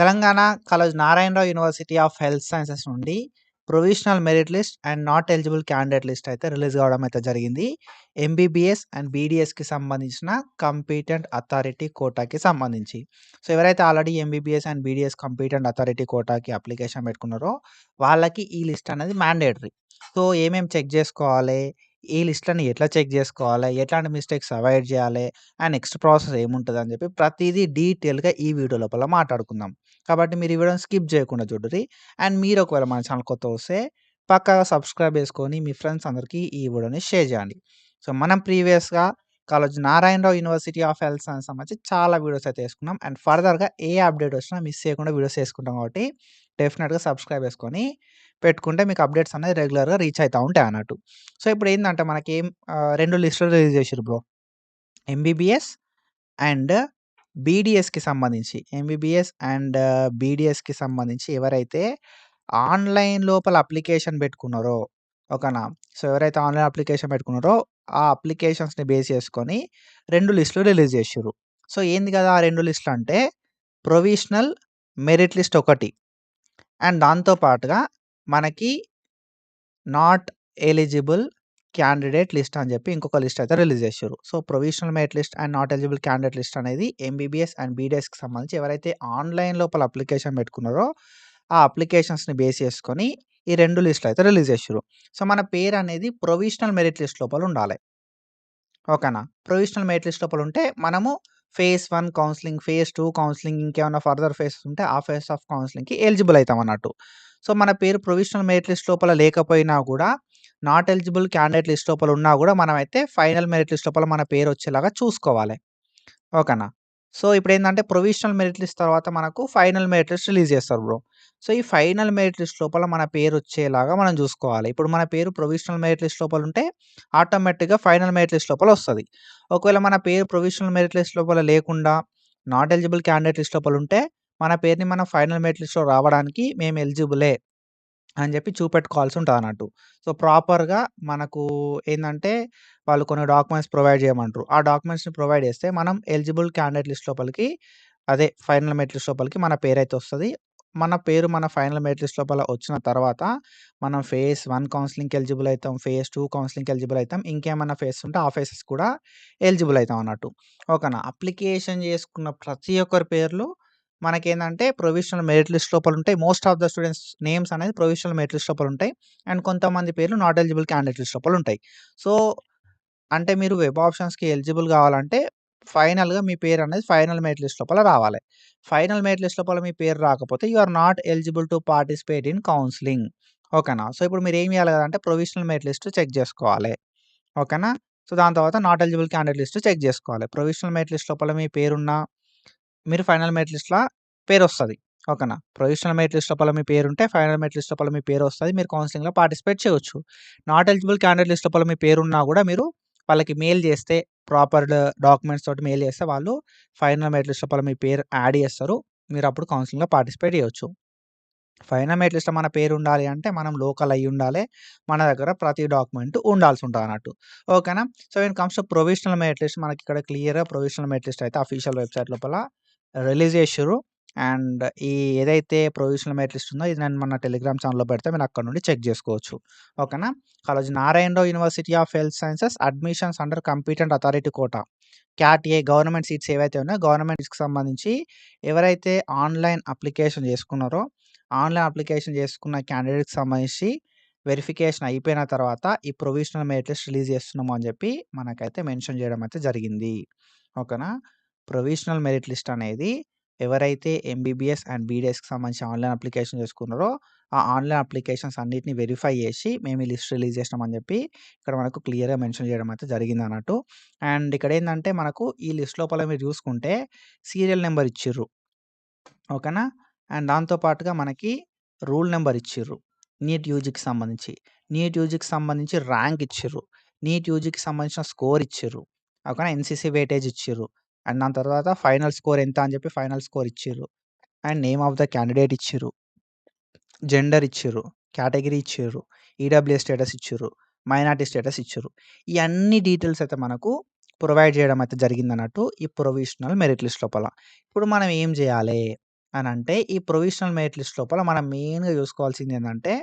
Telangana Kaloji Narayanarao university of health sciences నుండి provisional merit list and not eligible candidate list అయితే release కావడం అయితే జరిగింది. ఎంబీబీఎస్ అండ్ బీడీఎస్కి సంబంధించిన కంపీటెంట్ అథారిటీ కోటాకి సంబంధించి. సో ఎవరైతే already MBBS and BDS competent authority కోటాకి అప్లికేషన్ పెట్టుకున్నారో వాళ్ళకి ఈ లిస్ట్ అనేది మ్యాండేటరీ. సో ఏమేమి చెక్ చేసుకోవాలి, ఈ లిస్ట్‌లని ఎట్లా చెక్ చేసుకోవాలి, ఎట్లాంటి మిస్టేక్స్ అవాయిడ్ చేయాలి, అండ్ నెక్స్ట్ ప్రాసెస్ ఏముంటది అని చెప్పి ప్రతీదీ డీటెయిల్‌గా ఈ వీడియో లోపల మాట్లాడుకుందాం. కాబట్టి మీరు ఈ వీడియోని స్కిప్ చేయకుండా చూడుర్రి. అండ్ మీరు ఒకవేళ మన ఛానల్ కొత్తగా వస్తే పక్కాగా సబ్స్క్రైబ్ చేసుకొని మీ ఫ్రెండ్స్ అందరికీ ఈ వీడియోని షేర్ చేయండి. సో మనం ప్రీవియస్‌గా Kaloji Narayanarao university of health science సంబంధించి చాలా వీడియోస్ అయితే చేసుకున్నాం. అండ్ ఫర్దర్‌గా ఏ అప్డేట్ వచ్చినా మిస్ చేయకుండా వీడియోస్ చేసుకుంటాం కాబట్టి డెఫినిట్‌గా సబ్స్క్రైబ్ చేసుకొని పెట్టుకుంటే మీకు అప్డేట్స్ అనేది రెగ్యులర్‌గా రీచ్ అయితా ఉంటాయి అన్నట్టు. సో ఇప్పుడు ఏందంటే మనకేం 2 లిస్టులు రిలీజ్ చేసిర్రు బ్రో. ఎంబీబీఎస్ అండ్ బీడీఎస్‌కి సంబంధించి. ఎంబీబీఎస్ అండ్ బీడీఎస్‌కి సంబంధించి ఎవరైతే ఆన్‌లైన్ లోపల అప్లికేషన్ పెట్టుకున్నారో ఓకేనా. సో ఎవరైతే ఆన్‌లైన్ అప్లికేషన్ పెట్టుకున్నారో ఆ అప్లికేషన్స్‌ని బేస్ చేసుకొని 2 లిస్టులు రిలీజ్ చేసిర్రు. సో ఏంది కదా ఆ 2 లిస్టులు అంటే ప్రొవిజనల్ మెరిట్ లిస్ట్ ఒకటి. అండ్ దాంతో పాటుగా మనకి నాట్ ఎలిజిబుల్ క్యాండిడేట్ లిస్ట్ అని చెప్పి ఇంకొక లిస్ట్ అయితే రిలీజ్ చేసిర్రు. So provisional merit list and not eligible candidate list అనేది ఎంబీబీఎస్ అండ్ బీడీఎస్‌కి సంబంధించి ఎవరైతే ఆన్‌లైన్ లోపల అప్లికేషన్ పెట్టుకున్నారో ఆ అప్లికేషన్స్‌ని బేస్ చేసుకొని ఈ 2 లిస్టులు అయితే రిలీజ్ చేసిర్రు. సో మన పేరు అనేది ప్రొవిజనల్ మెరిట్ లిస్ట్ లోపల ఉండాలి. ఓకేనా. ప్రొవిజనల్ మెరిట్ లిస్ట్ లోపల ఉంటే మనము ఫేజ్ 1 కౌన్సెలింగ్, ఫేజ్ 2 కౌన్సెలింగ్ ఇంకేమన్నా ఫర్దర్ ఫేజెస్ ఉంటే ఆ ఫేజ్ ఆఫ్ కౌన్సెలింగ్‌కి ఎలిజిబుల్ అయితాం అన్నట్టు. సో మన పేరు ప్రొవిజనల్ మెరిట్ లిస్ట్ లోపల లేకపోయినా కూడా నాట్ ఎలిజిబుల్ క్యాండిడేట్ లిస్ట్ లోపల ఉన్నా కూడా మనమైతే ఫైనల్ మెరిట్ లిస్ట్ లోపల మన పేరు వచ్చేలాగా చూసుకోవాలి. ఓకేనా. సో ఇప్పుడేందంటే ప్రొవిజనల్ మెరిట్ లిస్ట్ తర్వాత మనకు ఫైనల్ మెరిట్ లిస్ట్ రిలీజ్ చేస్తారు బ్రో. సో ఈ ఫైనల్ మెరిట్ లిస్ట్ లోపల మన పేరు వచ్చేలాగా మనం చూసుకోవాలి. ఇప్పుడు మన పేరు ప్రొవిజనల్ మెరిట్ లిస్ట్ లోపల ఉంటే ఆటోమేటిక్‌గా ఫైనల్ మెరిట్ లిస్ట్ లోపల వస్తది. ఒకవేళ మన పేరు ప్రొవిజనల్ మెరిట్ లిస్ట్ లోపల లేకుండా నాట్ ఎలిజిబుల్ క్యాండిడేట్ లిస్ట్ లోపల ఉంటే మన పేరుని మనం ఫైనల్ మెరిట్ లిస్ట్‌లో రావడానికి మేము ఎలిజిబులే అని చెప్పి చూపెట్టుకోవాల్సి ఉంటదన్నట్టు. సో ప్రాపర్‌గా మనకు ఏందంటే వాళ్ళు కొన్ని డాక్యుమెంట్స్ ప్రొవైడ్ చేయమంటారు. ఆ డాక్యుమెంట్స్‌ని ప్రొవైడ్ చేస్తే మనం ఎలిజిబుల్ క్యాండిడేట్ లిస్ట్ లోపలికి అదే ఫైనల్ మెరిట్ లిస్ట్ లోపలికి మన పేరైతే వస్తది. మన పేరు మన ఫైనల్ మెరిట్ లిస్ట్ లోపల వచ్చిన తర్వాత మనం ఫేజ్ 1 కౌన్సెలింగ్‌కి ఎలిజిబుల్ అయితాం. ఫేజ్ 2 కౌన్సెలింగ్‌కి ఎలిజిబుల్ అయితాం. ఇంకేమన్నా ఫేజెస్ ఉంటే ఆ ఫేజెస్ కూడా ఎలిజిబుల్ అయితాం అన్నట్టు. ఓకేనా. అప్లికేషన్ చేసుకున్న ప్రతి ఒక్కరి పేర్లు మనకేందంటే ప్రొవిజనల్ మెరిట్ లిస్ట్ లోపల ఉంటాయి. Most of the students names అనేది ప్రొవిజనల్ మెరిట్ లిస్ట్ లోపల ఉంటాయి. అండ్ కొంతమంది పేర్లు నాట్ ఎలిజిబుల్ క్యాండిడేట్ లిస్ట్ లోపల ఉంటాయి. సో అంటే మీరు వెబ్ ఆప్షన్స్‌కి ఎలిజిబుల్ కావాలంటే ఫైనల్‌గా మీ పేరు అనేది ఫైనల్ మెరిట్ లిస్ట్ లోపల రావాలి. ఫైనల్ మెరిట్ లిస్ట్ లోపల మీ పేరు రాకపోతే you are not eligible to participate in counselling. ఓకేనా. సో ఇప్పుడు మీరు ఏం చేయాలి కదంటే ప్రొవిజనల్ మెరిట్ లిస్ట్ చెక్ చేసుకోవాలి. ఓకేనా. సో దాని తర్వాత not eligible candidate list check చేసుకోవాలి. ప్రొవిజనల్ మెరిట్ లిస్ట్ లోపల మీ పేరున్న మీరు ఫైనల్ మెరిట్ లిస్ట్‌ల పేరొస్తది. ఓకేనా. ప్రొవిజనల్ మెరిట్ లిస్ట్ లోపల మీ పేరుంటే ఫైనల్ మెరిట్ లిస్ట్ లోపల మీ పేరొస్తది. మీరు కౌన్సెలింగ్‌లో పార్టిసిపేట్ చేయొచ్చు. నాట్ ఎలిజిబుల్ క్యాండిడేట్ లిస్ట్ లోపల మీ పేరున్నా గూడా మీరు వాళ్ళకి మెయిల్ చేస్తే ప్రాపర్ డాక్యుమెంట్స్ తోటి మెయిల్ చేస్తే వాళ్ళు ఫైనల్ మెరిట్ లిస్ట్ లోపల మీ పేరు యాడ్ చేస్తారు. మీరప్పుడు కౌన్సెలింగ్‌లో పార్టిసిపేట్ చేయొచ్చు. ఫైనల్ మెరిట్ లిస్ట్‌లో మన పేరుండాలి అంటే మనం లోకల్ అయ్యుండాలే. మన దగ్గర ప్రతి డాక్యుమెంట్ ఉండాల్సుంటదన్నట్టు. ఓకేనా. So when comes to provisional merit list మనకిక్కడ క్లియర్‌గా ప్రొవిజనల్ మెరిట్ లిస్ట్ అయితే అఫీషియల్ వెబ్‌సైట్ లోపల రిలీజ్ చేషిర్రు. అండ్ ఈ ఏదైతే ప్రొవిజనల్ మెరిట్ లిస్ట్ ఉందో ఇది నేను మన టెలిగ్రామ్ ఛానెల్‌లో పెడితే మీరు అక్కడ నుండి చెక్ చేసుకోవచ్చు. ఓకేనా. Kaloji Narayanarao university of health sciences admissions under competent authority quota. Cat A government seats ఏవైతే ఉన్నాయో గవర్నమెంట్ సీట్స్‌కి సంబంధించి ఎవరైతే ఆన్‌లైన్ అప్లికేషన్ చేసుకున్నారో ఆన్‌లైన్ అప్లికేషన్ చేసుకున్న క్యాండిడేట్‌కి సంబంధించి వెరిఫికేషన్ అయిపోయిన తర్వాత ఈ ప్రొవిజనల్ మెరిట్ లిస్ట్ రిలీజ్ చేస్తున్నాము అని చెప్పి మనకైతే మెన్షన్ చేయడం అయితే జరిగింది. ఓకేనా. ప్రొవిజనల్ మెరిట్ లిస్ట్ అనేది ఎవరైతే ఎంబీబీఎస్ అండ్ బీడీఎస్‌కి సంబంధించి ఆన్‌లైన్ అప్లికేషన్ చేసుకున్నారో ఆ ఆన్‌లైన్ అప్లికేషన్స్ అన్నిటిని వెరిఫై చేసి మేము ఈ లిస్ట్ రిలీజ్ చేసినాం అని చెప్పి ఇక్కడ మనకు క్లియర్‌గా మెన్షన్ చేయడం అయితే జరిగిందన్నట్టు. అండ్ ఇక్కడేందంటే మనకు ఈ లిస్ట్ లోపల మీరు చూసుకుంటే సీరియల్ నంబర్ ఇచ్చిర్రు. ఓకేనా. అండ్ దాంతో పాటుగా మనకి రూల్ నంబర్ ఇచ్చిర్రు. నీట్ యూజీకి సంబంధించి. నీట్ యూజీకి సంబంధించి ర్యాంక్ ఇచ్చిర్రు. నీట్ యూజీకి సంబంధించిన స్కోర్ ఇచ్చిర్రు. ఓకేనా. ఎన్‌సీసీ వెయిటేజ్ ఇచ్చిర్రు. అండ్ దాని తర్వాత ఫైనల్ స్కోర్ ఎంత అని చెప్పి ఫైనల్ స్కోర్ ఇచ్చిర్రు. And name of the candidate ఇచ్చిర్రు. జెండర్ ఇచ్చిర్రు. కేటగిరీ ఇచ్చిర్రు. ఈడబ్ల్యూఎస్ స్టేటస్ ఇచ్చిర్రు. మైనారిటీ స్టేటస్ ఇచ్చిర్రు. ఈ అన్ని డీటెయిల్స్ అయితే మనకు ప్రొవైడ్ చేయడం అయితే జరిగిందన్నట్టు ఈ ప్రొవిజనల్ మెరిట్ లిస్ట్ లోపల. ఇప్పుడు మనం ఏం చేయాలి? అనంటే ఈ ప్రొవిషనల్ మెరిట్ లిస్ట్ లోపల మనం మెయిన్‌గా చూసుకోవాల్సిందేందంటే,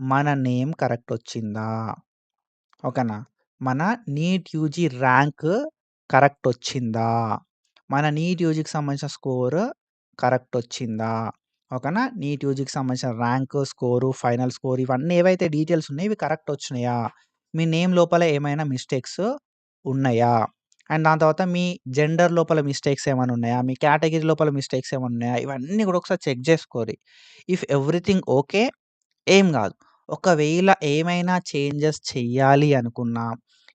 మన నేమ్ కరెక్ట్ వచ్చిందా? ఓకేనా? మన నీట్ యూజీ ర్యాంక్ కరెక్ట్ వచ్చిందా? మన నీట్ యూజీకి సంబంధించిన స్కోర్ కరెక్ట్ వచ్చిందా? ఓకేనా? నీట్ యూజీకి సంబంధించిన ర్యాంక్, స్కోరు, ఫైనల్ స్కోర్ ఇవన్నీ ఏవైతే డీటెయిల్స్ ఉన్నాయో ఇవి కరెక్ట్ వచ్చినాయా? మీ నేమ్ లోపల ఏమైనా మిస్టేక్స్ ఉన్నాయా? అండ్ దాని తర్వాత మీ జెండర్ లోపల మిస్టేక్స్ ఏమైనా ఉన్నాయా? మీ కేటగిరీ లోపల మిస్టేక్స్ ఏమైనా ఉన్నాయా? ఇవన్నీ కూడా ఒకసారి చెక్ చేసుకోరి. ఇఫ్ ఎవ్రీథింగ్ ఓకే ఏం గాదు. ఒకవేళ ఏమైనా చేంజెస్ చెయ్యాలి అనుకున్నా,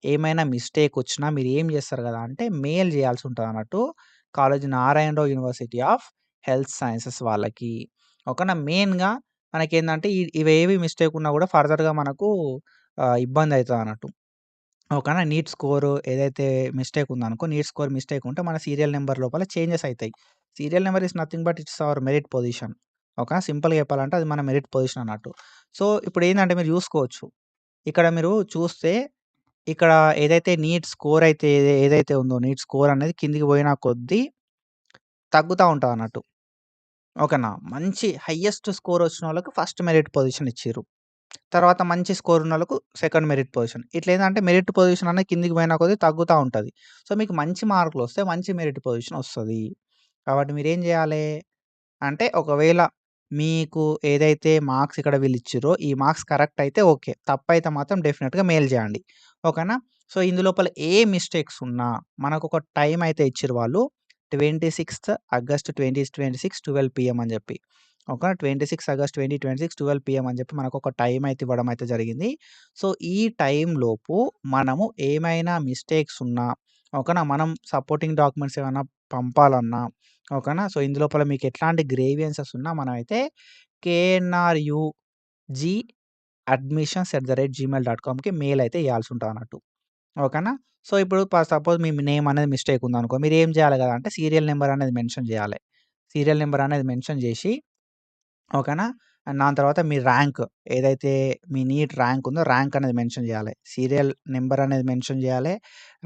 ఏమైనా మిస్టేకొచ్చినా మీరేం జేస్తారు గదా! అంటే మెయిల్ జేయాల్సుంటదన్నట్టు Kaloji Narayanarao university of health sciences వాళ్ళకి. ఓకేనా? మెయిన్‌గా మనకేందంటే ఇవేవి మిస్టేక్ ఉన్నా గూడా ఫర్దర్‌గా మనకు ఇబ్బందయితదన్నట్టు. ఓకేనా? నీట్ స్కోర్ ఏదైతే మిస్టేక్ ఉందనుకో, నీట్ స్కోర్ మిస్టేక్ ఉంటే మన సీరియల్ నంబర్ లోపల చేంజెస్ అయితాయి. Serial number is nothing but it's our merit position. Okay. సింపుల్‌గా చెప్పాలంటే అది మన మెరిట్ పొజిషన్ అన్నట్టు. సో, ఇప్పుడేందంటే మీరు జూసుకోవచ్చు. ఇక్కడ మీరు చూస్తే ఇక్కడ ఏదైతే నీట్ స్కోర్ అయితే ఏదైతే ఉందో నీట్ స్కోర్ అనేది కిందికి పోయిన కొద్దీ తగ్గుతా ఉంటదన్నట్టు. ఓకేనా? మంచి హైయెస్ట్ స్కోర్ వచ్చినోళ్ళకి ఫస్ట్ మెరిట్ పొజిషన్ ఇచ్చిర్రు. తర్వాత మంచి స్కోర్ ఉన్నోళ్ళకు సెకండ్ మెరిట్ పొజిషన్. ఇట్లేందంటే మెరిట్ పొజిషన్ అనేది కిందికి పోయిన కొద్దీ తగ్గుతా ఉంటది. సో, మీకు మంచి మార్కులొస్తే మంచి మెరిట్ పొజిషన్ ఒస్తది. కాబట్టి మీరేం జేయాలే అంటే ఒకవేళ మీకు ఏదైతే మార్క్స్ ఇక్కడ వీళ్ళిచ్చిర్రో, ఈ మార్క్స్ కరెక్ట్ అయితే ఓకే. తప్పైతే మాత్రం డెఫినిట్‌గా మెయిల్ చేయండి. ఓకేనా? సో, ఇందులోపల ఏ మిస్టేక్స్ ఉన్నా మనకొక టైమ్ అయితే ఇచ్చిర్రు వాళ్ళు. 26థ్ ఆగస్ట్ 2026 12 పీఎం అని జెప్పి. ఓకే. 26 ఆగస్ట్ 2026 12 పీఎం అని జెప్పి మనకొక టైమ్ అయితే ఇవ్వడం అయితే జరిగింది. సో, ఈ టైంలోపు మనము ఏమైనా మిస్టేక్స్ ఉన్నా ఓకేనా? మనం సపోర్టింగ్ డాక్యుమెంట్స్ ఏమన్నా పంపాలన్నా ఓకేనా? సో, ఇందులోపల మీకు ఎట్లాంటి గ్రీవియన్సెస్ ఉన్నా మనమైతే knrugీ@gmail.comకి మెయిల్ అయితే ఇయ్యాల్సుంటదన్నట్టు. ఓకేనా? సో, ఇప్పుడు సపోజ్ మీ నేమ్ అనేది మిస్టేక్ ఉందనుకో, మీరేం జేయాలి గదా! అంటే సీరియల్ నంబర్ అనేది మెన్షన్ జేయాలె. సీరియల్ నంబర్ అనేది మెన్షన్ జేసి ఓకేనా? అండ్ దాని తర్వాత మీ ర్యాంక్ ఏదైతే మీ నీట్ ర్యాంక్ ఉందో ర్యాంక్ అనేది మెన్షన్ జేయాలె. సీరియల్ నంబర్ అనేది మెన్షన్ జేయాలె.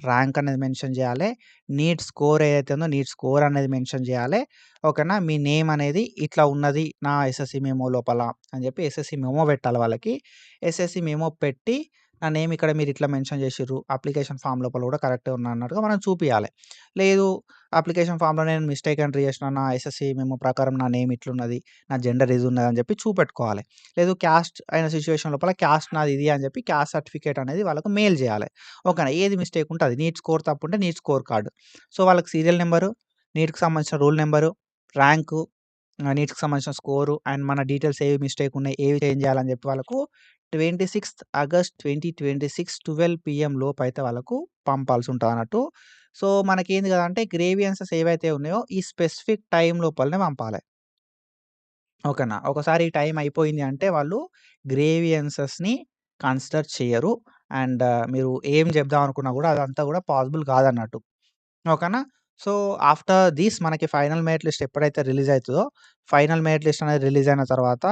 ర్యాంక్ అనేది మెన్షన్ జేయాలె. నీట్ స్కోర్ ఏదైతే ఉందో నీట్ స్కోర్ అనేది మెన్షన్ జేయాలె. ఓకేనా? మీ నేమ్ అనేది ఇట్లా ఉన్నది నా ఎస్ఎస్‌సి మెమో లోపల అని జెప్పి ఎస్ఎస్‌సి మెమో పెట్టాలి వాళ్ళకి. ఎస్ఎస్‌సి మెమో పెట్టి నా నేమ్ ఇక్కడ మీరు ఇట్లా మెన్షన్ జేసిర్రు. అప్లికేషన్ ఫార్మ్ లోపల గూడా కరెక్టే ఉన్నన్నట్టుగా మనం చూపియాలె. లేదు అప్లికేషన్ ఫార్మ్‌లో నేను మిస్టేక్ ఎంటర్ జేసినా నా ఎస్ఎస్‌సి మెమో ప్రకారం నా నేమ్ ఇట్లున్నది. నా జెండర్ ఇది ఉన్నదని చెప్పి చూపెట్టుకోవాలి. లేదు క్యాస్ట్ అయిన సిట్యుయేషన్ లోపల క్యాస్ట్ నాది ఇది అని చెప్పి క్యాస్ట్ సర్టిఫికేట్ అనేది వాళ్ళకి మెయిల్ చేయాలి. ఓకేనా? ఏది మిస్టేక్ ఉంటే అది. నీట్ స్కోర్ తప్పుంటే నీట్ స్కోర్ కార్డ్. సో, వాళ్ళకి సీరియల్ నంబరు, నీట్‌కి సంబంధించిన రోల్ నంబరు, ర్యాంకు, నీట్‌కి సంబంధించిన స్కోరు అండ్ మన డీటెయిల్స్ ఏవి మిస్టేక్ ఉన్నాయి, ఏవి చేంజ్ చేయాలని చెప్పి వాళ్ళకు 26థ్ ఆగస్ట్ 2026 12 పీఎం లోపైతే వాళ్ళకు పంపాల్సి ఉంటదన్నట్టు. సో, మనకేంది గదంటే గ్రేవియన్సెస్ ఏవైతే ఉన్నాయో ఈ స్పెసిఫిక్ టైమ్ లోపలనే పంపాలె. ఓకేనా? ఒకసారి ఈ టైం అయిపోయింది అంటే వాళ్ళు గ్రేవియన్సెస్‌ని కన్సిడర్ చెయ్యరు. అండ్ మీరు ఏం జెప్దాం అనుకున్నా గూడా అదంతా గూడా పాసిబుల్ కాదన్నట్టు. ఓకేనా? సో, ఆఫ్టర్ థిస్ మనకి ఫైనల్ మెరిట్ లిస్ట్ ఎప్పుడైతే రిలీజ్ అయితదో, ఫైనల్ మెరిట్ లిస్ట్ అనేది రిలీజ్ అయిన తర్వాత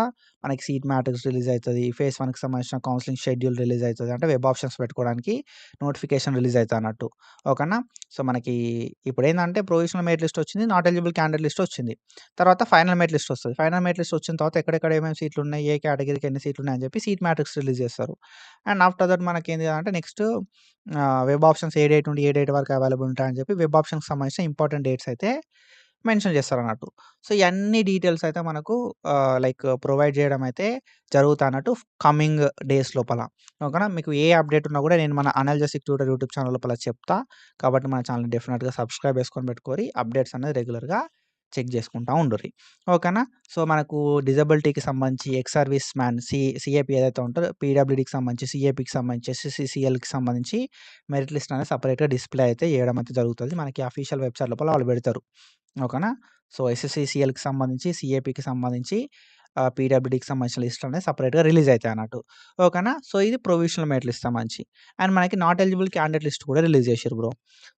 మనకి సీట్ మ్యాట్రిక్స్ రిలీజ్ అయితది. ఫేజ్ 1కి సంబంధించిన కౌన్సెలింగ్ షెడ్యూల్ రిలీజ్ అయితది. అంటే వెబ్ ఆప్షన్స్ పెట్టుకోవడానికి నోటిఫికేషన్ రిలీజ్ అయితదన్నట్టు. ఓకేనా? సో, మనకి ఇప్పుడేందంటే ప్రొవిషనల్ మెరిట్ లిస్ట్ వచ్చింది. నాట్ ఎలిజిబుల్ క్యాండిడేట్ లిస్ట్ వచ్చింది. తర్వాత ఫైనల్ మెరిట్ లిస్ట్ వస్తది. ఫైనల్ మెరిట్ లిస్ట్ వచ్చిన తర్వాత ఎక్కడెక్కడ ఏమేమి సీట్లున్నాయి, ఏ కేటగిరీకి ఎన్ని సీట్లున్నాయి అని చెప్పి సీట్ మ్యాట్రిక్స్ రిలీజ్ చేస్తారు. అండ్ ఆఫ్టర్ దట్ మనకేంది అంటే next web options A date నుండి ఏ డేట్ వరకు అవైలబుల్ ఉంటాయని చెప్పి వెబ్ ఆప్షన్స్‌కి సంబంధించిన ఇంపార్టెంట్ డేట్స్ అయితే మెన్షన్ చేస్తారన్నట్టు. సో, ఇయన్నీ డీటెయిల్స్ అయితే మనకు లైక్ ప్రొవైడ్ చేయడం అయితే జరుగుతాన్నట్టు కమింగ్ డేస్ లోపల. ఓకేనా? మీకు ఏ అప్డేట్ ఉన్నా కూడా నేను మన అనాలిసిస్ ట్యూటర్ యూట్యూబ్ ఛానల్ లోపల చెప్తా. కాబట్టి మన ఛానెల్‌ని డెఫినిట్‌గా సబ్స్క్రైబ్ చేసుకొని పెట్టుకోరి. అప్డేట్స్ అనేది రెగ్యులర్‌గా చెక్ చేసుకుంటా ఉండుర్రి. ఓకేనా? సో, మనకు డిజబిలిటీకి సంబంధించి ఎక్స్ సర్వీస్ మ్యాన్ సీఏపీ ఏదైతే ఉంటదో పీడబ్ల్యూడీకి సంబంధించి, సీఏపీకి సంబంధించి, ఎస్ఎస్‌సీసీఎల్‌కి సంబంధించి మెరిట్ లిస్ట్ అనేది సెపరేట్‌గా డిస్‌ప్లే అయితే చేయడం అయితే జరుగుతది. మనకి అఫీషియల్ వెబ్‌సైట్ లోపల వాళ్ళు పెడతారు. ఓకేనా? సో, ఎస్ఎస్‌సీసీఎల్‌కి సంబంధించి, సీఏపీకి సంబంధించి పీడబ్ల్యూడీకి సంబంధించిన లిస్టులు అనేవి సెపరేట్‌గా రిలీజ్ అయితాయన్నట్టు. ఓకేనా? సో, ఇది ప్రొవిషనల్ మెరిట్ లిస్ట్ సంబంధించి. అండ్ మనకి నాట్ ఎలిజిబుల్ క్యాండిడేట్ లిస్ట్ కూడా రిలీజ్ చేసిర్రు బ్రో.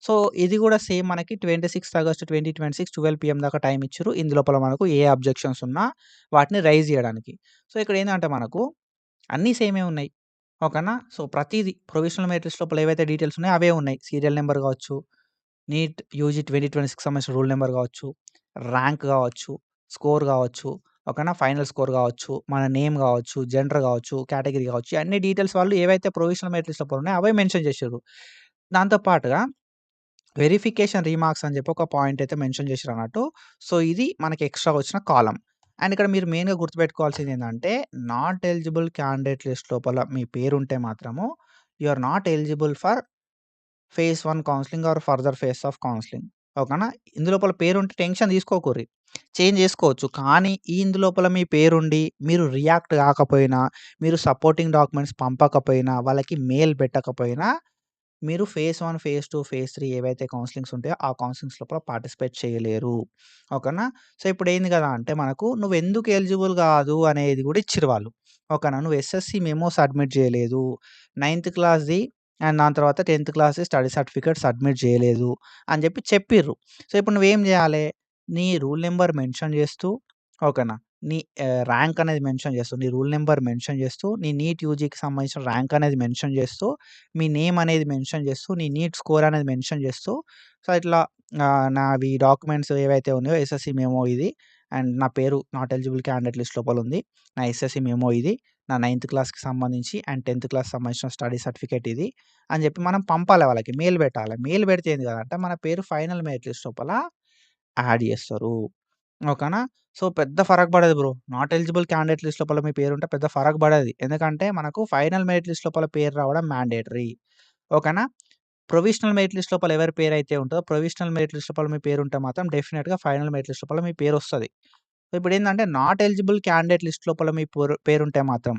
సో, ఇది కూడా సేమ్ మనకి 26 ఆగస్ట్ 2026 12 పీఎం దాకా టైమ్ ఇచ్చిర్రు. ఇందులోపల మనకు ఏ అబ్జెక్షన్స్ ఉన్నా వాటిని రైజ్ చేయడానికి. సో, ఇక్కడ ఏందంటే మనకు అన్నీ సేమే ఉన్నాయి. ఓకేనా? సో, ప్రతీది ప్రొవిషనల్ మెరిట్ లిస్ట్ లోపల ఏవైతే డీటెయిల్స్ ఉన్నాయో అవే ఉన్నాయి. సీరియల్ నంబర్ కావచ్చు, నీట్ యూజీ 2026 సంబంధించిన రూల్ నంబర్ కావచ్చు, ర్యాంక్ కావచ్చు, స్కోర్ గావచ్చు, ఓకేనా? ఫైనల్ స్కోర్ గావచ్చు, మన నేమ్ గావచ్చు, జెండర్ గావచ్చు, కేటగిరీ గావచ్చు, అన్ని డీటెయిల్స్ వాళ్ళు ఏవైతే ప్రొవిషనల్ మెరిట్ లిస్ట్‌లో ఉన్నాయో అవే మెన్షన్ చేషిర్రు. దాంతో పాటుగా వెరిఫికేషన్ రీమార్క్స్ అని చెప్పి ఒక పాయింట్ అయితే మెన్షన్ చేషిరన్నట్టు. సో, ఇది మనకి ఎక్స్‌ట్రా వచ్చిన కాలమ్. అండ్ ఇక్కడ మీరు మెయిన్‌గా గుర్తుపెట్టుకోవాల్సిందేందంటే, నాట్ ఎలిజిబుల్ క్యాండిడేట్ లిస్ట్ లోపల మీ పేరుంటే మాత్రము, you are not eligible for phase 1 counselling or further phase of counselling. ఓకేనా? ఇందులోపల పేరుంటే టెన్షన్ తీసుకోకుర్రి. చేంజ్ చేసుకోవచ్చు. కానీ ఇందులోపల మీ పేరుండి, మీరు రియాక్ట్ గాకపోయినా, మీరు సపోర్టింగ్ డాక్యుమెంట్స్ పంపకపోయినా, వాళ్ళకి మెయిల్ పెట్టకపోయినా మీరు ఫేజ్ 1, ఫేజ్ 2, ఫేజ్ 3 ఏవైతే కౌన్సెలింగ్స్ ఉంటాయో, ఆ కౌన్సెలింగ్స్ లోపల పార్టిసిపేట్ చేయలేరు. ఓకేనా? సో, ఇప్పుడేంది గదా అంటే మనకు నువ్వెందుకు ఎలిజిబుల్ గాదు అనేది గూడా ఇచ్చిర్రు వాళ్ళు. ఓకేనా? నువ్వు ఎస్ఎస్‌సి మెమో సబ్మిట్ జేయలేదు. నైన్త్ క్లాస్‌ది అండ్ దాని తర్వాత 10థ్ క్లాస్‌ది స్టడీ సర్టిఫికేట్ సబ్మిట్ జేయలేదు అని జెప్పి చెప్పిర్రు. సో, ఇప్పుడు నువ్వేం జేయాలే? నీ రూల్ నంబర్ మెన్షన్ జేస్తూ ఓకేనా? నీ ర్యాంక్ అనేది మెన్షన్ జేస్తూ, నీ రూల్ నంబర్ మెన్షన్ జేస్తూ, నీ నీట్ యూజీకి సంబంధించిన ర్యాంక్ అనేది మెన్షన్ జేస్తూ, మీ నేమ్ అనేది మెన్షన్ చేస్తూ, నీ నీట్ స్కోర్ అనేది మెన్షన్ చేస్తూ, సో, ఇట్లా నావి డాక్యుమెంట్స్ ఏవైతే ఉన్నాయో ఎస్ఎస్‌సి మెమో ఇది అండ్ నా పేరు నాట్ ఎలిజిబుల్ క్యాండిడేట్ లిస్ట్ లోపల ఉంది. నా ఎస్ఎస్‌సి మెమో ఇది. నా నైన్త్ క్లాస్‌కి సంబంధించి అండ్ 10థ్ క్లాస్‌కి సంబంధించిన స్టడీ సర్టిఫికేట్ ఇది అని చెప్పి మనం పంపాలి వాళ్ళకి. మెయిల్ పెట్టాలి. మెయిల్ పెడితే ఏంది కదంటే మన పేరు ఫైనల్ మెరిట్ లిస్ట్ లోపల యాడ్ చేస్తారు. ఓకేనా? సో, పెద్ద ఫరక్ పడదు bro. Not eligible candidate list లోపల మీ పేరుంటే పెద్ద ఫరక్ పడది. ఎందుకంటే మనకు ఫైనల్ మెరిట్ లిస్ట్ లోపల పేరు రావడం మ్యాండేటరీ. ఓకేనా? ప్రొవిషనల్ మెరిట్ లిస్ట్ లోపల ఎవరి పేరైతే ఉంటదో, ప్రొవిషనల్ మెరిట్ లిస్ట్ లోపల మీ పేరుంటే మాత్రం డెఫినిట్‌గా ఫైనల్ మెరిట్ లిస్ట్ లోపల మీ పేరొస్తది. సో, ఇప్పుడేందంటే నాట్ ఎలిజిబుల్ క్యాండిడేట్ లిస్ట్ లోపల మీ పేరుంటే మాత్రం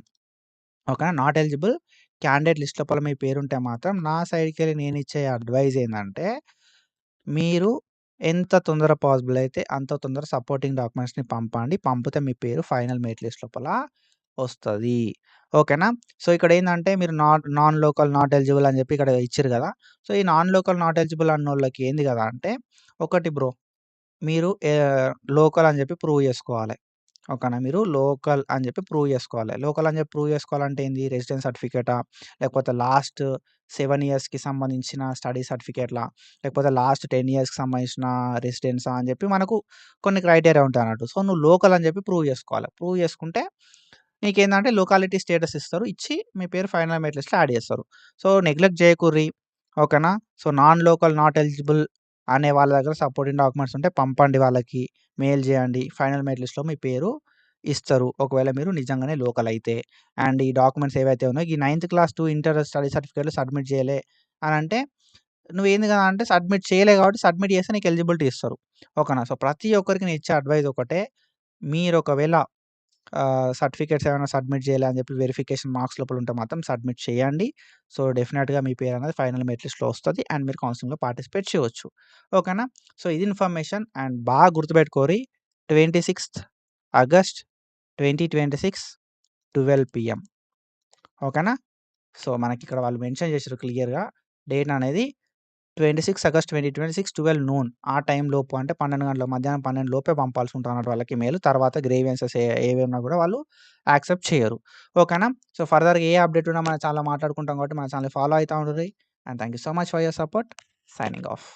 ఓకేనా? నాట్ ఎలిజిబుల్ క్యాండిడేట్ లిస్ట్ లోపల మీ పేరుంటే మాత్రం నా సైడ్‌కెళ్ళి నేనిచ్చే అడ్వైజ్ ఏందంటే, మీరు ఎంత తొందర పాసిబుల్ అయితే అంత తొందర సపోర్టింగ్ డాక్యుమెంట్స్‌ని పంపండి. పంపితే మీ పేరు ఫైనల్ మెరిట్ లిస్ట్ లోపల వస్తది. ఓకేనా? సో, ఇక్కడేందంటే మీరు నాన్ లోకల్ నాట్ ఎలిజిబుల్ అని చెప్పి ఇక్కడ ఇచ్చిర్రు గదా! సో, ఈ నాన్ లోకల్ నాట్ ఎలిజిబుల్ అన్నోళ్ళకి ఏంది గదా అంటే, ఒకటి బ్రో మీరు లోకల్ అని చెప్పి ప్రూవ్ చేసుకోవాలి. ఓకేనా? మీరు లోకల్ అని చెప్పి ప్రూవ్ చేసుకోవాలి. లోకల్ అని చెప్పి ప్రూవ్ చేసుకోవాలంటే ఏంది? రెసిడెన్స్ సర్టిఫికేటా? లేకపోతే లాస్ట్ 7 ఇయర్స్‌కి సంబంధించిన స్టడీ సర్టిఫికేట్‌లా? లేకపోతే లాస్ట్ 10 ఇయర్స్‌కి సంబంధించిన రెసిడెన్సా? అని చెప్పి మనకు కొన్ని క్రైటీరియా ఉంటాయన్నట్టు. సో, నువ్వు లోకల్ అని చెప్పి ప్రూవ్ చేసుకోవాలి. ప్రూవ్ చేసుకుంటే నీకేందంటే లొకాలిటీ స్టేటస్ ఇస్తారు. ఇచ్చి మీ పేరు ఫైనల్ మెరిట్ లిస్ట్‌లో యాడ్ చేస్తారు. సో, నెగ్లెక్ట్ చేయకుర్రి. ఓకేనా? So, non local not eligible అనే వాళ్ళ దగ్గర సపోర్టింగ్ డాక్యుమెంట్స్ ఉంటే పంపండి వాళ్ళకి. మెయిల్ చేయండి. ఫైనల్ మెరిట్ లిస్ట్‌లో మీ పేరు ఇస్తారు. ఒకవేళ మీరు నిజంగానే లోకల్ అయితే. అండ్ ఈ డాక్యుమెంట్స్ ఏవైతే ఉన్నాయో ఈ ninth class to inter study సర్టిఫికేట్‌లు సబ్మిట్ చేయలే అనంటే నువ్వేంది కదా అంటే సబ్మిట్ చేయలే కాబట్టి సబ్మిట్ చేస్తే నీకు ఎలిజిబిలిటీ ఇస్తారు. ఓకేనా? సో, ప్రతి ఒక్కరికి నేను ఇచ్చే అడ్వైస్ ఒకటే. మీరు ఒకవేళ సర్టిఫికేట్స్ ఏమైనా సబ్మిట్ చేయాలి అని చెప్పి వెరిఫికేషన్ మార్క్స్ లోపల ఉంటే మాత్రం సబ్మిట్ చేయండి. సో, డెఫినిట్‌గా మీ పేరనేది ఫైనల్ మెరిట్ లిస్ట్‌లో వస్తది. అండ్ మీరు కౌన్సెలింగ్‌లో పార్టిసిపేట్ చేయవచ్చు. ఓకేనా? సో, ఇది ఇన్ఫర్మేషన్ అండ్ బాగా గుర్తుపెట్టుకోరి 26థ్ ఆగస్ట్ 2026 12 పీఎం ఓకేనా? సో, మనకిక్కడ వాళ్ళు మెన్షన్ చేసిర్రు క్లియర్‌గా డేట్ అనేది 26 ఆగస్ట్ 2026 12 నూన్ ఆ టైం లోపు అంటే 12 గంటల మధ్యాహ్నం 12 లోపే పంపాల్సి ఉంటదన్నమాట వాళ్ళకి మెయిల్. తర్వాత గ్రీవెన్సెస్ ఏవి ఉన్నా కూడా వాళ్ళు యాక్సెప్ట్ చేయరు. ఓకేనా? సో, ఫర్దర్‌గా ఏ అప్డేట్ ఉన్నా మన ఛానెల్‌లో మాట్లాడుకుంటాం కాబట్టి మన ఛానెల్‌ని ఫాలో అయితా ఉండుర్రి. And thank you so much for your support. Signing of.